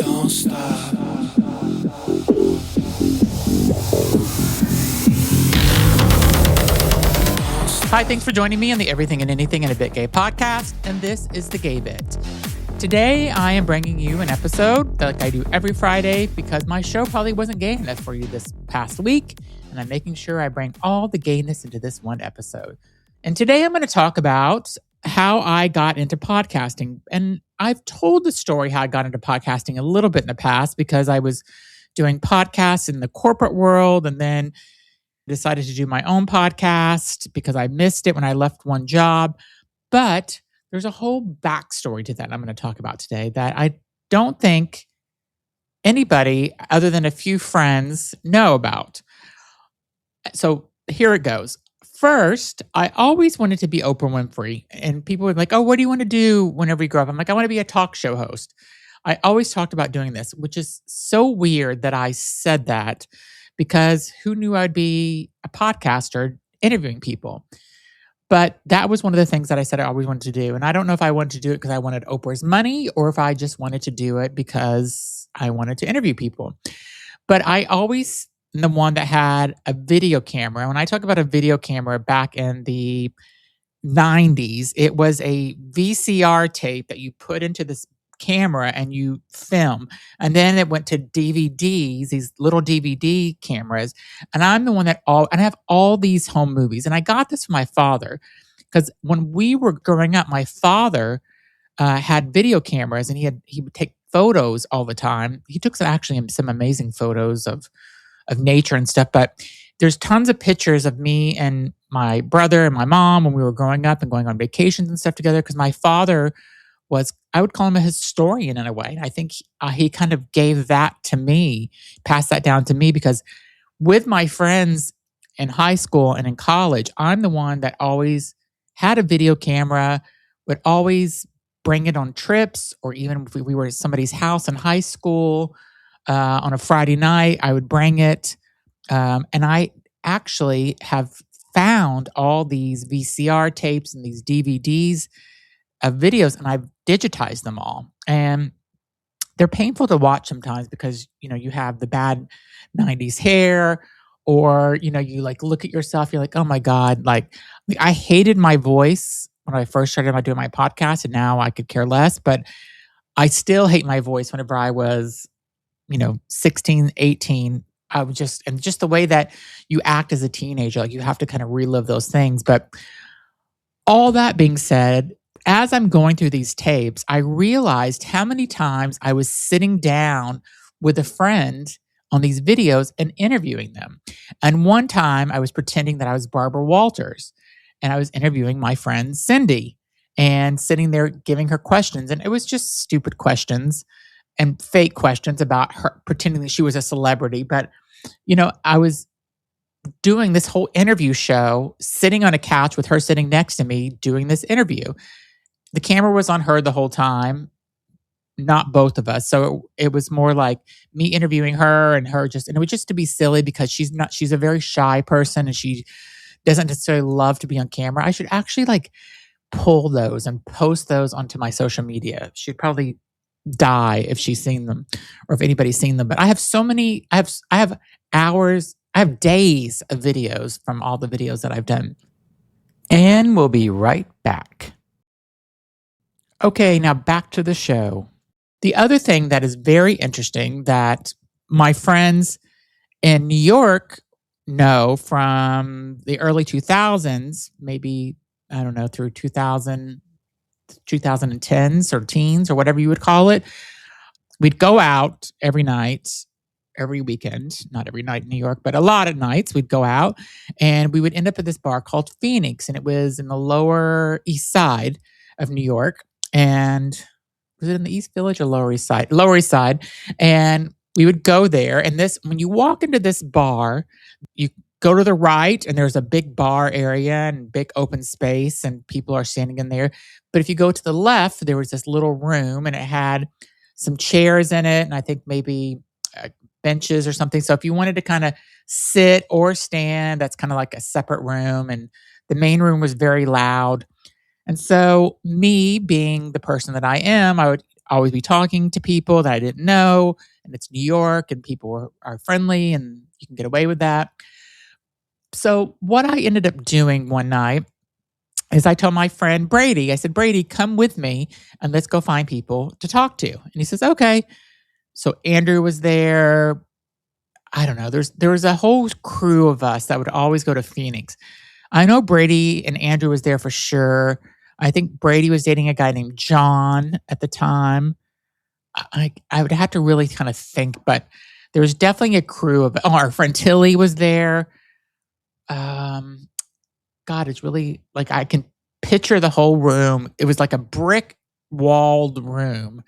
Don't stop. Hi, thanks for joining me on the Everything and Anything in a Bit Gay podcast, and this is The Gay Bit. Today, I am bringing you an episode like I do every Friday because my show probably wasn't gay enough for you this past week, and I'm making sure I bring all the gayness into this one episode. And today, I'm going to talk about how I got into podcasting. And I've told the story how I got into podcasting a little bit in the past because I was doing podcasts in the corporate world and then decided to do my own podcast because I missed it when I left one job. But there's a whole backstory to that I'm going to talk about today that I don't think anybody other than a few friends know about. So here it goes. First, I always wanted to be Oprah Winfrey. And people were like, oh, what do you want to do whenever you grow up? I'm like, I want to be a talk show host. I always talked about doing this, which is so weird that I said that because who knew I'd be a podcaster interviewing people? But that was one of the things that I said I always wanted to do. And I don't know if I wanted to do it because I wanted Oprah's money or if I just wanted to do it because I wanted to interview people. But I always am the one that had a video camera. When I talk about a video camera back in the 90s, it was a VCR tape that you put into this camera and you film. And then it went to DVDs, these little DVD cameras. And I'm the one and I have all these home movies. And I got this from my father because when we were growing up, my father had video cameras and he would take photos all the time. He took some amazing photos of nature and stuff. But there's tons of pictures of me and my brother and my mom when we were growing up and going on vacations and stuff together because my father I would call him a historian in a way. I think he kind of gave that to me, passed that down to me because with my friends in high school and in college, I'm the one that always had a video camera, would always bring it on trips, or even if we were at somebody's house in high school on a Friday night, I would bring it. And I actually have found all these VCR tapes and these DVDs of videos, and I've digitized them all. And they're painful to watch sometimes because, you have the bad 90s hair or, you like look at yourself, you're like, oh my God, like I hated my voice when I first started doing my podcast and now I could care less, but I still hate my voice whenever I was, 16, 18. I was just the way that you act as a teenager, like you have to kind of relive those things. But all that being said, as I'm going through these tapes, I realized how many times I was sitting down with a friend on these videos and interviewing them. And one time I was pretending that I was Barbara Walters and I was interviewing my friend Cindy and sitting there giving her questions. And it was just stupid questions and fake questions about her, pretending that she was a celebrity. But, I was doing this whole interview show, sitting on a couch with her sitting next to me doing this interview. The camera was on her the whole time, not both of us. So it was more like me interviewing her and her and it was just to be silly because she's a very shy person and she doesn't necessarily love to be on camera. I should actually like pull those and post those onto my social media. She'd probably die if she's seen them or if anybody's seen them. But I have so many, I have hours, I have days of videos from all the videos that I've done. And we'll be right back. Okay, now back to the show. The other thing that is very interesting that my friends in New York know from the early 2000s, maybe, I don't know, through 2010s or teens or whatever you would call it, we'd go out every night, every weekend, not every night in New York, but a lot of nights we'd go out and we would end up at this bar called Phoenix. And it was in the Lower East Side of New York. And was it in the East Village or Lower East Side? Lower East Side. And we would go there. And when you walk into this bar, you go to the right and there's a big bar area and big open space and people are standing in there. But if you go to the left, there was this little room and it had some chairs in it. And I think maybe benches or something. So if you wanted to kind of sit or stand, that's kind of like a separate room. And the main room was very loud. And so me being the person that I am, always be talking to people that I didn't know. And it's New York and are friendly and you can get away with that. So, what I ended up doing one night is I told my friend Brady, I said, Brady, come with me and let's go find people to talk to. And he says, okay. So, Andrew was there. I don't know. There was a whole crew of us that would always go to Phoenix. I know Brady and Andrew was there for sure. I think Brady was dating a guy named John at the time. I would have to really kind of think, but there was definitely a crew of. Oh, our friend Tilly was there. Um, God, it's really like I can picture the whole room. It was like a brick walled room,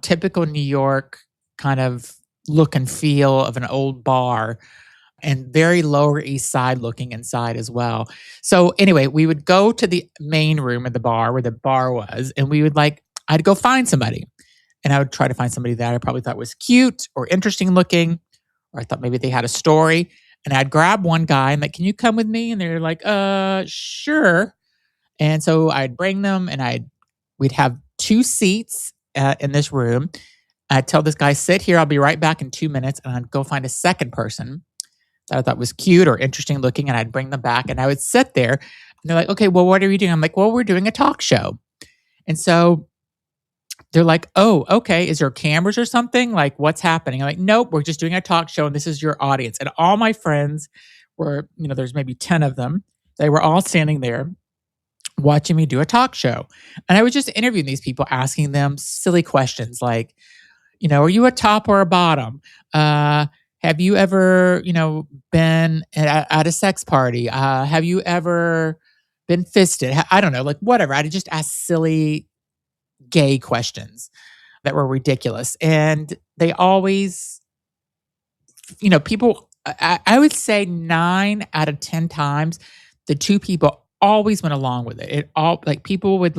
typical New York kind of look and feel of an old bar and very Lower East Side looking inside as well. So anyway, we would go to the main room of the bar where the bar was, and we would I'd go find somebody, and I would try to find somebody that I probably thought was cute or interesting looking, or I thought maybe they had a story. And I'd grab one guy and can you come with me? And they're like, sure. And so I'd bring them, and we'd have two seats in this room. I'd tell this guy, sit here. I'll be right back in 2 minutes. And I'd go find a second person that I thought was cute or interesting looking, and I'd bring them back, and I would sit there. And they're like, okay, well, what are you doing? I'm like, well, we're doing a talk show. And so they're like, oh, okay, is there cameras or something? Like, what's happening? I'm like, nope, we're just doing a talk show, and this is your audience. And all my friends were, there's maybe 10 of them. They were all standing there watching me do a talk show. And I was just interviewing these people, asking them silly questions like, are you a top or a bottom? Have you ever, been at a sex party? Have you ever been fisted? I don't know, like whatever. I'd just ask silly gay questions that were ridiculous. And they always, people, I would say 9 out of 10 times, the two people always went along with it. It all people would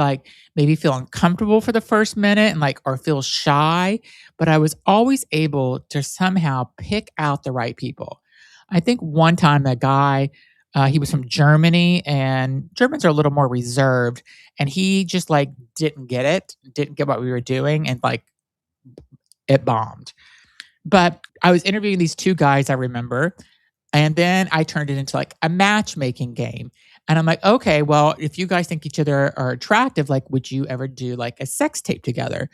maybe feel uncomfortable for the first minute and or feel shy, but I was always able to somehow pick out the right people. I think one time a guy, he was from Germany, and Germans are a little more reserved, and he just didn't get what we were doing, and it bombed. But I was interviewing these two guys, I remember, and then I turned it into a matchmaking game. And I'm like, okay, well, if you guys think each other are attractive, would you ever do a sex tape together?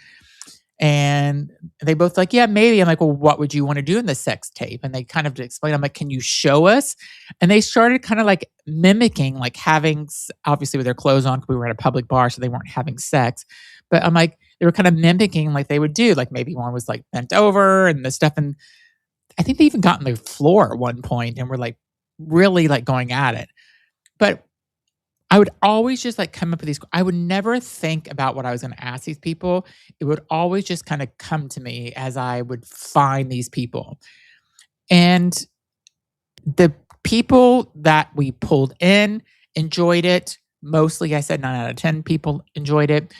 And they both yeah, maybe. I'm like, well, what would you want to do in the sex tape? And they kind of explained, I'm like, can you show us? And they started kind of mimicking, having, obviously with their clothes on, because we were at a public bar, so they weren't having sex. But I'm like, they were kind of mimicking they would do. Maybe one was bent over and the stuff. And I think they even got on the floor at one point and were really going at it. But I would always just come up with these. I would never think about what I was going to ask these people. It would always just kind of come to me as I would find these people. And the people that we pulled in enjoyed it. Mostly, I said 9 out of 10 people enjoyed it.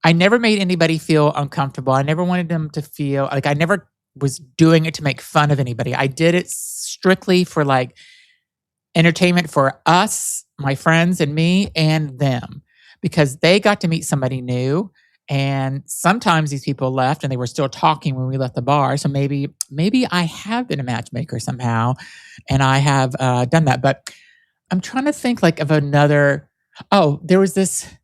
I never made anybody feel uncomfortable. I never wanted them to feel I never was doing it to make fun of anybody. I did it strictly for entertainment for us, my friends and me and them, because they got to meet somebody new. And sometimes these people left and they were still talking when we left the bar. So maybe I have been a matchmaker somehow and I have done that. But I'm trying to think of another. Oh, there was this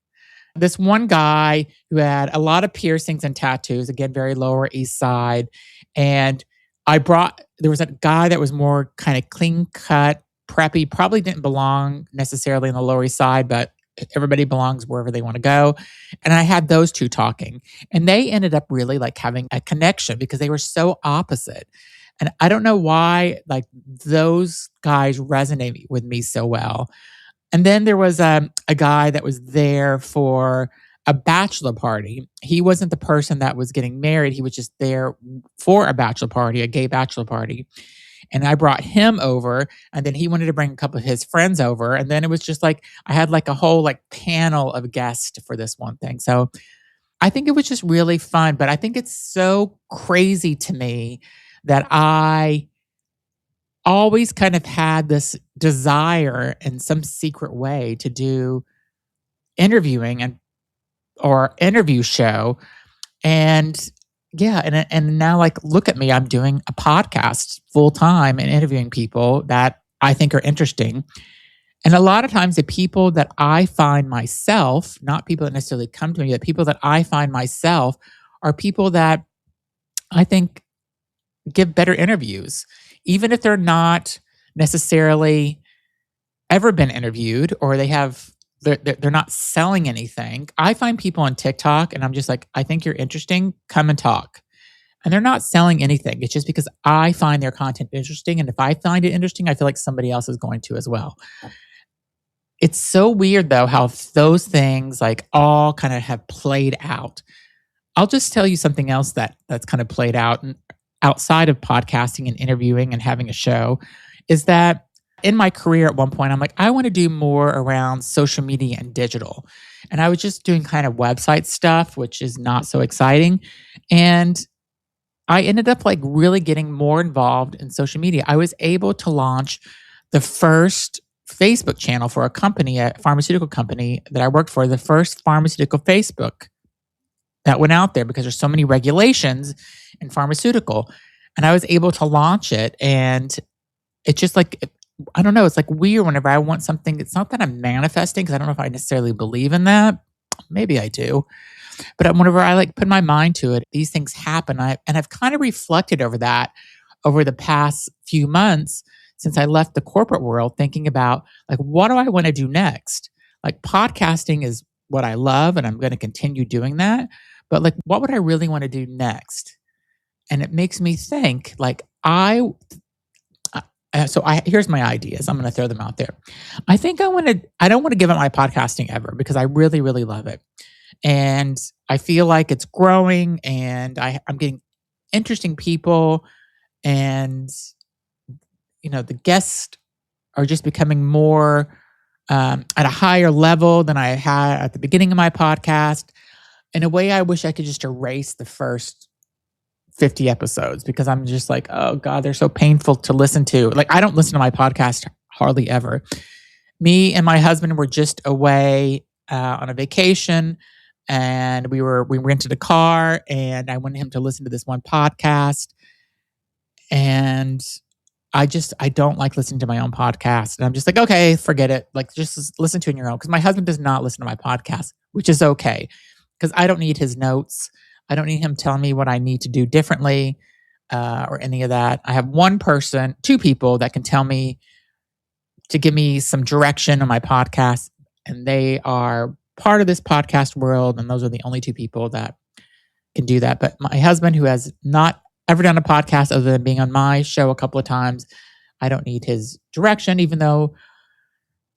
one guy who had a lot of piercings and tattoos, again, very Lower East Side. And there was a guy that was more kind of clean cut, preppy, probably didn't belong necessarily in the Lower East Side, but everybody belongs wherever they want to go. And I had those two talking, and they ended up really having a connection because they were so opposite. And I don't know why those guys resonate with me so well. And then there was a guy that was there for a bachelor party. He wasn't the person that was getting married. He was just there for a bachelor party, a gay bachelor party. And I brought him over, and then he wanted to bring a couple of his friends over. And then it was just I had a whole panel of guests for this one thing. So I think it was just really fun. But I think it's so crazy to me that I always kind of had this desire in some secret way to do interviewing or interview show. And yeah, and now like look at me, I'm doing a podcast full time and interviewing people that I think are interesting. And a lot of times the people that I find myself, not people that necessarily come to me, but people that I find myself are people that I think give better interviews, even if they're not necessarily ever been interviewed or they're not selling anything. I find people on TikTok and I'm just like, I think you're interesting. Come and talk. And they're not selling anything. It's just because I find their content interesting. And if I find it interesting, I feel like somebody else is going to as well. It's so weird though, how those things like all kind of have played out. I'll just tell you something else that's kind of played out and outside of podcasting and interviewing and having a show is that in my career at one point, I'm like, I want to do more around social media and digital. And I was just doing kind of website stuff, which is not so exciting. And I ended up like really getting more involved in social media. I was able to launch the first Facebook channel for a company, a pharmaceutical company that I worked for, the first pharmaceutical Facebook that went out there because there's so many regulations in pharmaceutical. And I was able to launch it. And it's just like, I don't know, it's like weird whenever I want something. It's not that I'm manifesting because I don't know if I necessarily believe in that. Maybe I do. But whenever I like put my mind to it, these things happen. I've kind of reflected over that over the past few months since I left the corporate world, thinking about like, what do I want to do next? Like podcasting is what I love and I'm going to continue doing that. But like, what would I really want to do next? And it makes me think like here's my ideas. I'm going to throw them out there. I don't want to give up my podcasting ever because I really, really love it. And I feel like it's growing and I'm getting interesting people and, the guests are just becoming more at a higher level than I had at the beginning of my podcast. In a way, I wish I could just erase the first 50 episodes because I'm just like, oh God, they're so painful to listen to. Like, I don't listen to my podcast hardly ever. Me and my husband were just away on a vacation and we rented a car and I wanted him to listen to this one podcast. And I don't like listening to my own podcast. And I'm just like, okay, forget it. Like, just listen to it on your own. Because my husband does not listen to my podcast, which is okay. Because I don't need his notes. I don't need him telling me what I need to do differently or any of that. I have two people that can tell me to give me some direction on my podcast. And they are part of this podcast world. And those are the only two people that can do that. But my husband, who has not ever done a podcast other than being on my show a couple of times, I don't need his direction, even though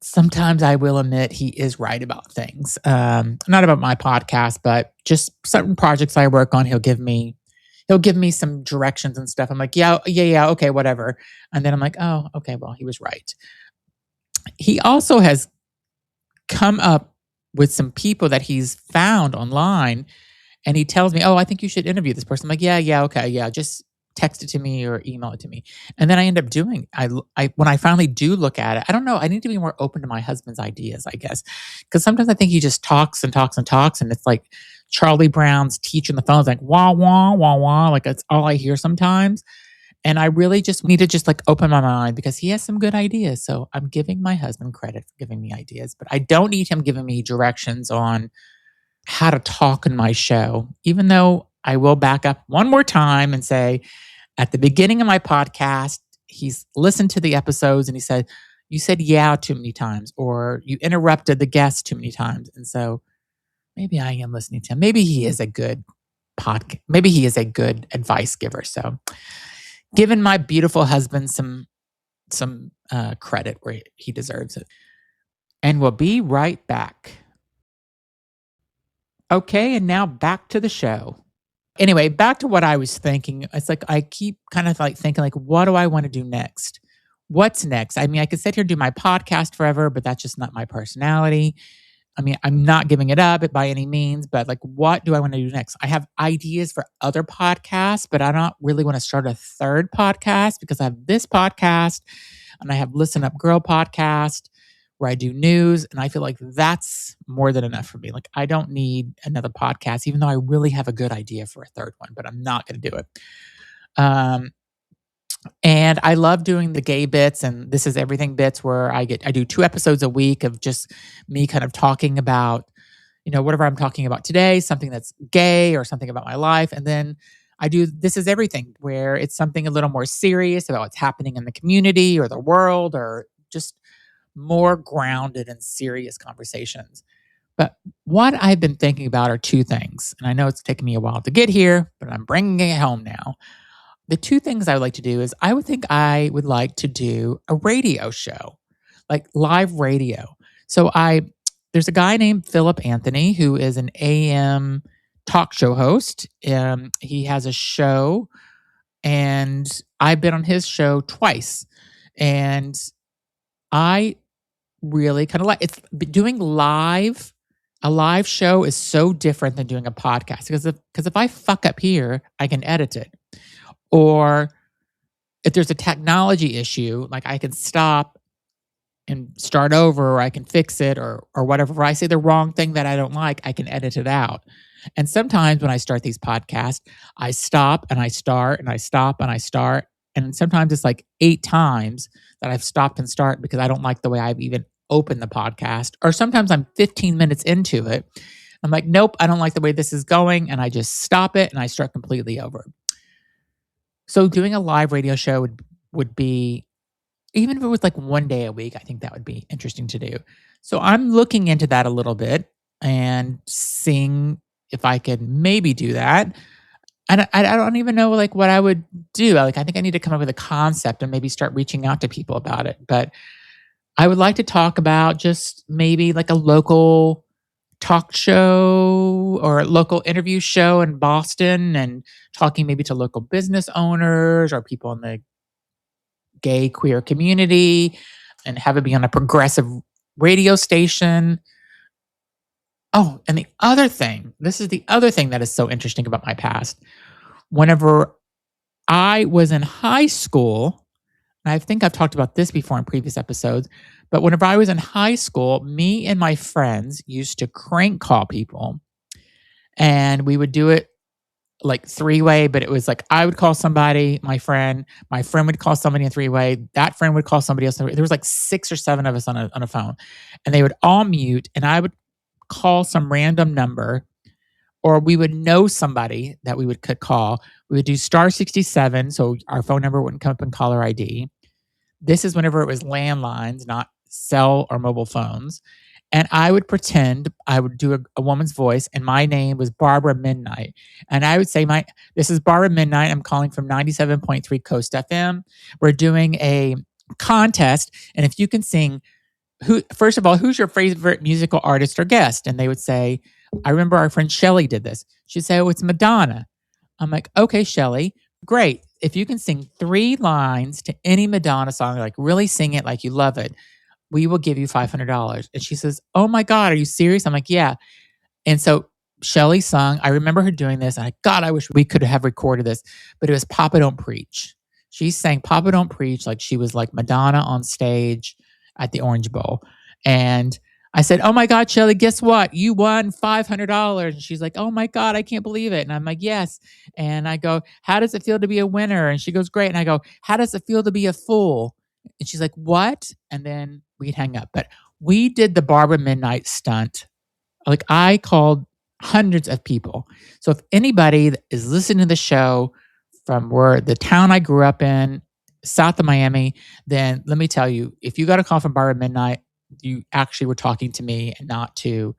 sometimes I will admit he is right about things. Not about my podcast, but just certain projects I work on, he'll give me some directions and stuff. I'm like, yeah, okay, whatever. And then I'm like, oh, okay, well, he was right. He also has come up with some people that he's found online. And he tells me, oh, I think you should interview this person. I'm like, yeah, okay, yeah, just text it to me or email it to me. And then I end up doing, when I finally do look at it, I don't know, I need to be more open to my husband's ideas, I guess. Because sometimes I think he just talks and talks and talks. And it's like Charlie Brown's teaching the phone. It's like, wah, wah, wah, wah. Like that's all I hear sometimes. And I really just need to just like open my mind because he has some good ideas. So I'm giving my husband credit for giving me ideas, but I don't need him giving me directions on how to talk in my show, even though I will back up one more time and say, at the beginning of my podcast, he's listened to the episodes and he said, you said yeah too many times, or you interrupted the guest too many times. And so maybe I am listening to him. Maybe he is a good maybe he is a good advice giver. So giving my beautiful husband some credit where he deserves it. And we'll be right back. Okay, and now back to the show. Anyway, back to what I was thinking. It's like I keep kind of like thinking, like, what do I want to do next? What's next? I mean, I could sit here and do my podcast forever, but that's just not my personality. I mean, I'm not giving it up by any means, but like, what do I want to do next? I have ideas for other podcasts, but I don't really want to start a third podcast because I have this podcast and I have Listen Up Girl podcast, where I do news. And I feel like that's more than enough for me. Like, I don't need another podcast, even though I really have a good idea for a third one, but I'm not going to do it. Um, and I love doing the gay bits and This Is Everything bits where I do 2 episodes a week of just me kind of talking about, whatever I'm talking about today, something that's gay or something about my life. And then I do This Is Everything, where it's something a little more serious about what's happening in the community or the world, or just more grounded and serious conversations. But what I've been thinking about are 2 things. And I know it's taken me a while to get here, but I'm bringing it home now. The 2 things I would like to do is I would like to do a radio show, like live radio. So there's a guy named Philip Anthony who is an AM talk show host. He has a show, and I've been on his show twice. And I really kind of like it's doing live. A live show is so different than doing a podcast because if I fuck up here, I can edit it. Or if there's a technology issue, like I can stop and start over, or I can fix it, or whatever. If I say the wrong thing that I don't like, I can edit it out. And sometimes when I start these podcasts, I stop and I start and I stop and I start. And sometimes it's like 8 times that I've stopped and start because I don't like the way I've even opened the podcast. Or sometimes I'm 15 minutes into it. I'm like, nope, I don't like the way this is going. And I just stop it and I start completely over. So doing a live radio show would be, even if it was like 1 day a week, I think that would be interesting to do. So I'm looking into that a little bit and seeing if I could maybe do that. And I don't even know like what I would do. Like, I think I need to come up with a concept and maybe start reaching out to people about it. But I would like to talk about just maybe like a local talk show or a local interview show in Boston, and talking maybe to local business owners or people in the gay queer community, and have it be on a progressive radio station. Oh, and this is the other thing that is so interesting about my past. Whenever I was in high school, and I think I've talked about this before in previous episodes, but whenever I was in high school, me and my friends used to crank call people, and we would do it like 3-way, but it was like I would call somebody, my friend would call somebody in 3-way, that friend would call somebody else. There was like 6 or 7 of us on a phone, and they would all mute, and I would call some random number, or we would know somebody that we could call. We would do *67, so our phone number wouldn't come up in caller ID. This is whenever it was landlines, not cell or mobile phones. And I would pretend I would do a woman's voice, and my name was Barbara Midnight. And I would say, this is Barbara Midnight. I'm calling from 97.3 Coast FM. We're doing a contest. And if you can sing, first of all, who's your favorite musical artist or guest? And they would say, I remember our friend Shelly did this. She'd say, oh, it's Madonna. I'm like, okay, Shelly, great. If you can sing 3 lines to any Madonna song, like really sing it like you love it, we will give you $500. And she says, oh my God, are you serious? I'm like, yeah. And so Shelly sung, I remember her doing this, and I wish we could have recorded this, but it was Papa Don't Preach. She sang Papa Don't Preach like she was like Madonna on stage at the Orange Bowl. And I said, oh my God, Shelly, guess what? You won $500. And she's like, oh my God, I can't believe it. And I'm like, yes. And I go, how does it feel to be a winner? And she goes, great. And I go, how does it feel to be a fool? And she's like, what? And then we'd hang up. But we did the Barbara Midnight stunt. Like, I called hundreds of people. So if anybody is listening to the show from the town I grew up in, south of Miami, then let me tell you, if you got a call from Barbara Midnight, you actually were talking to me and not to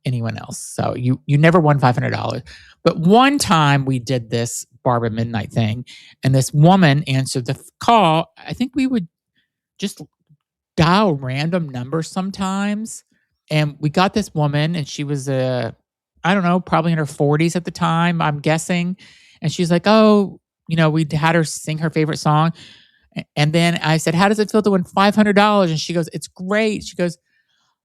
anyone else. So you never won $500. But one time we did this Barbara Midnight thing, and this woman answered the call. I think we would just dial random numbers sometimes. And we got this woman, and she was I don't know, probably in her 40s at the time, I'm guessing. And she's like, oh, we had her sing her favorite song. And then I said, how does it feel to win $500? And she goes, it's great. She goes,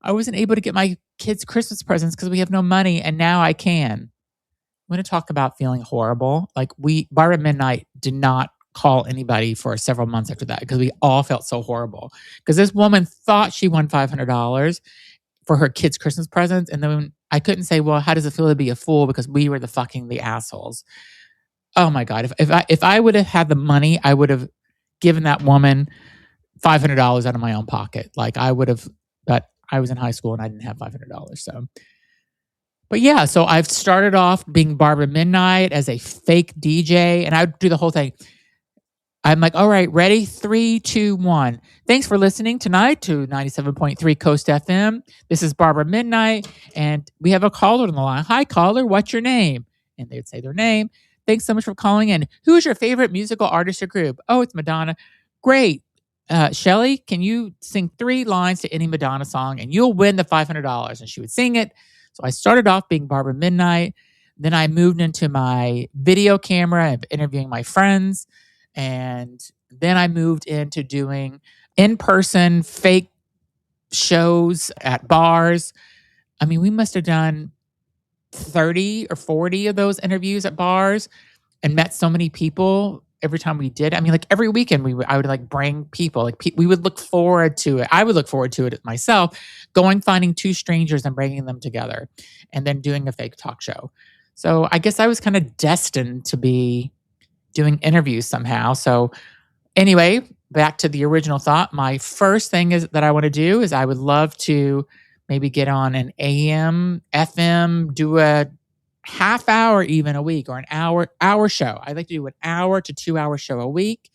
I wasn't able to get my kids Christmas presents because we have no money, and now I can. I'm going to talk about feeling horrible. Like, Barbara Midnight did not call anybody for several months after that because we all felt so horrible. Because this woman thought she won $500 for her kids' Christmas presents. And then I couldn't say, well, how does it feel to be a fool? Because we were the assholes. Oh my God. If I would have had the money, I would have given that woman $500 out of my own pocket. Like I would have, but I was in high school and I didn't have $500. So, but yeah, so I've started off being Barbara Midnight as a fake DJ, and I would do the whole thing. I'm like, all right, ready? 3, 2, 1. Thanks for listening tonight to 97.3 Coast FM. This is Barbara Midnight, and we have a caller on the line. Hi, caller. What's your name? And they would say their name. Thanks so much for calling in. Who is your favorite musical artist or group? Oh, it's Madonna. Great. Shelly, can you sing 3 lines to any Madonna song, and you'll win the $500? And she would sing it. So I started off being Barbara Midnight. Then I moved into my video camera and interviewing my friends. And then I moved into doing in-person fake shows at bars. I mean, we must have done 30 or 40 of those interviews at bars and met so many people every time we did. I mean, like every weekend I would like bring people, like we would look forward to it. I would look forward to it myself, finding 2 strangers and bringing them together and then doing a fake talk show. So I guess I was kind of destined to be doing interviews somehow. So anyway, back to the original thought. My first thing is that I want to do is I would love to maybe get on an AM, FM, do a half hour even a week or an hour show. I'd like to do an hour to 2 hour show a week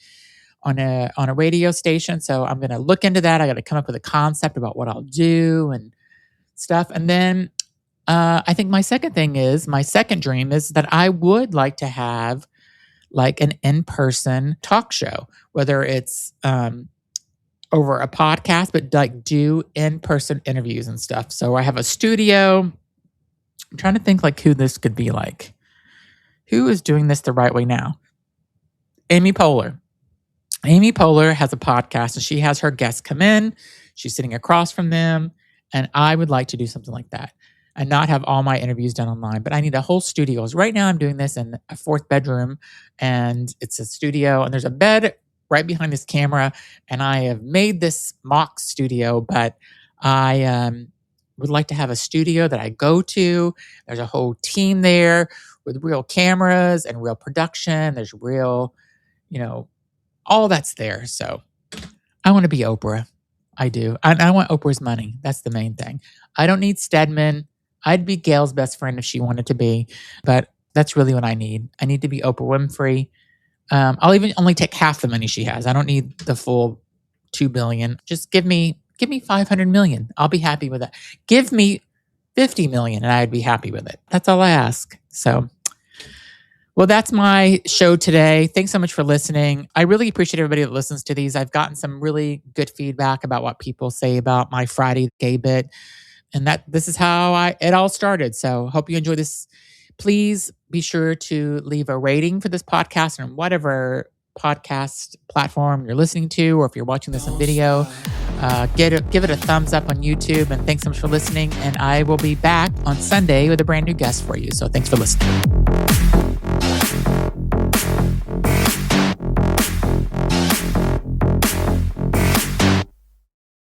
on a radio station. So I'm going to look into that. I got to come up with a concept about what I'll do and stuff. And then I think my second dream is that I would like to have like an in-person talk show, whether it's over a podcast, but like do in-person interviews and stuff. So I have a studio. I'm trying to think like who this could be like. Who is doing this the right way now? Amy Poehler. Amy Poehler has a podcast and she has her guests come in. She's sitting across from them. And I would like to do something like that and not have all my interviews done online. But I need a whole studio. Right now I'm doing this in a 4th bedroom and it's a studio and there's a bed right behind this camera. And I have made this mock studio, but I would like to have a studio that I go to. There's a whole team there with real cameras and real production. There's real, all that's there. So I want to be Oprah. I do. I want Oprah's money. That's the main thing. I don't need Stedman. I'd be Gail's best friend if she wanted to be, but that's really what I need. I need to be Oprah Winfrey. I'll even only take half the money she has. I don't need the full $2 billion. Just give me $500 million. I'll be happy with that. Give me $50 million and I'd be happy with it. That's all I ask. So, well, that's my show today. Thanks so much for listening. I really appreciate everybody that listens to these. I've gotten some really good feedback about what people say about my Friday gay bit. And this is how it all started. So hope you enjoy this. Please be sure to leave a rating for this podcast on whatever podcast platform you're listening to, or if you're watching this on video, give it a thumbs up on YouTube. And thanks so much for listening. And I will be back on Sunday with a brand new guest for you. So thanks for listening.